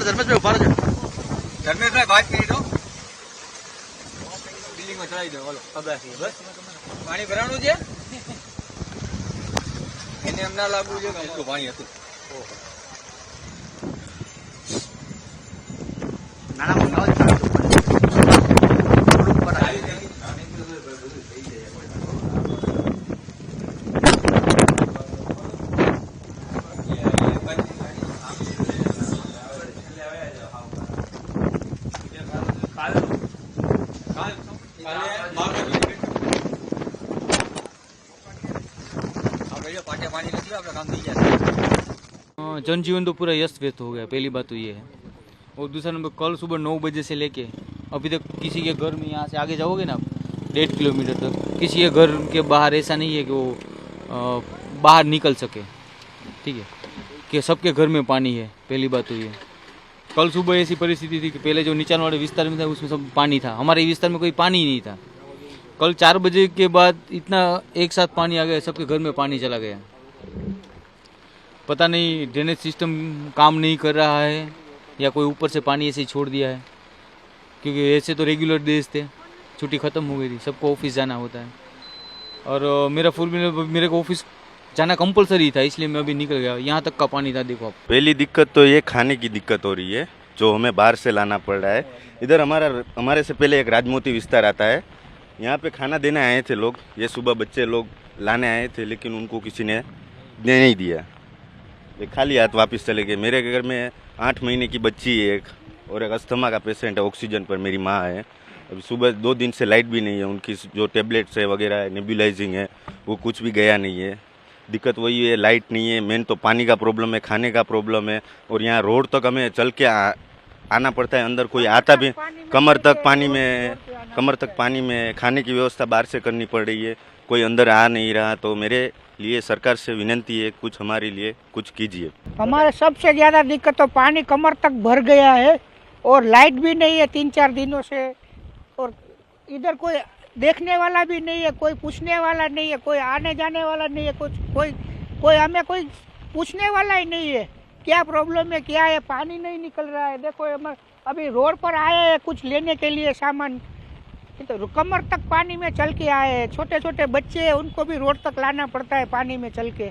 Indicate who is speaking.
Speaker 1: ધર્મેશભાઈ ઉભા રહેજો.
Speaker 2: ધર્મેશભાઈ વાત કરી દો. બિલ્ડિંગમાં ચડાવી દો. બોલો અગાસી બસ પાણી ભરાણું છે. એને એમ ના લાગવું છે કે એટલું પાણી હતું.
Speaker 1: નાના મંગાવો ઉપર
Speaker 3: जनजीवन तो पूरा अस्त व्यस्त हो गया, पहली बात तो ये है। और दूसरा नंबर, कल सुबह 9 बजे से लेके अभी तक किसी के घर में, यहाँ से आगे जाओगे ना आप 1.5 किलोमीटर तक, किसी के घर के बाहर ऐसा नहीं है कि वो बाहर निकल सके। ठीक है, कि सबके घर में पानी है, पहली बात तो ये। कल सुबह ऐसी परिस्थिति थी कि पहले जो नीचाण वाले विस्तार में था उसमें सब पानी था, हमारे विस्तार में कोई पानी ही नहीं था। कल 4 बजे के बाद इतना एक साथ पानी आ गया, सबके घर में पानी चला गया। पता नहीं ड्रेनेज सिस्टम काम नहीं कर रहा है या कोई ऊपर से पानी ऐसे ही छोड़ दिया है, क्योंकि ऐसे तो रेगुलर डेज थे, छुट्टी ख़त्म हो गई थी, सबको ऑफिस जाना होता है। और मेरा मेरे को ऑफिस जाना कंपलसरी था, इसलिए मैं अभी निकल गया। यहाँ तक का पानी था, देखो आप।
Speaker 4: पहली दिक्कत तो ये खाने की दिक्कत हो रही है, जो हमें बाहर से लाना पड़ रहा है। इधर हमारे से पहले एक राजमोती विस्तार आता है, यहाँ पे खाना देने आए थे लोग, ये सुबह बच्चे लोग लाने आए थे, लेकिन उनको किसी ने नहीं दिया, ये खाली हाथ वापस चले गए। मेरे घर में 8 महीने की बच्ची है एक, और एक अस्थमा का पेशेंट है, ऑक्सीजन पर मेरी माँ है। अभी सुबह 2 दिन से लाइट भी नहीं है, उनकी जो टेबलेट्स है वगैरह है, नेबुलाइजिंग है, वो कुछ भी गया नहीं है। दिक्कत वही है, लाइट नहीं है, मेन तो पानी का प्रॉब्लम है, खाने का प्रॉब्लम है। और यहाँ रोड तक हमें चल के आना पड़ता है, अंदर कोई आता भी कमर तक पानी में खाने की व्यवस्था बाहर से करनी पड़ रही है, कोई अंदर आ नहीं रहा। तो मेरे लिए सरकार से विनती है, कुछ हमारे लिए कुछ कीजिए।
Speaker 5: हमारे सबसे ज़्यादा दिक्कत तो पानी कमर तक भर गया है, और लाइट भी नहीं है 3-4 दिनों से, और इधर कोई देखने वाला भी नहीं है, कोई पूछने वाला नहीं है, कोई आने जाने वाला नहीं है, कोई हमें कोई पूछने वाला ही नहीं है क्या प्रॉब्लम है, क्या है। पानी नहीं निकल रहा है। देखो हम अभी रोड पर आए हैं कुछ लेने के लिए सामान, तो कमर तक पानी में चल के आए हैं। छोटे छोटे बच्चे हैं, उनको भी रोड तक लाना पड़ता है पानी में चल के।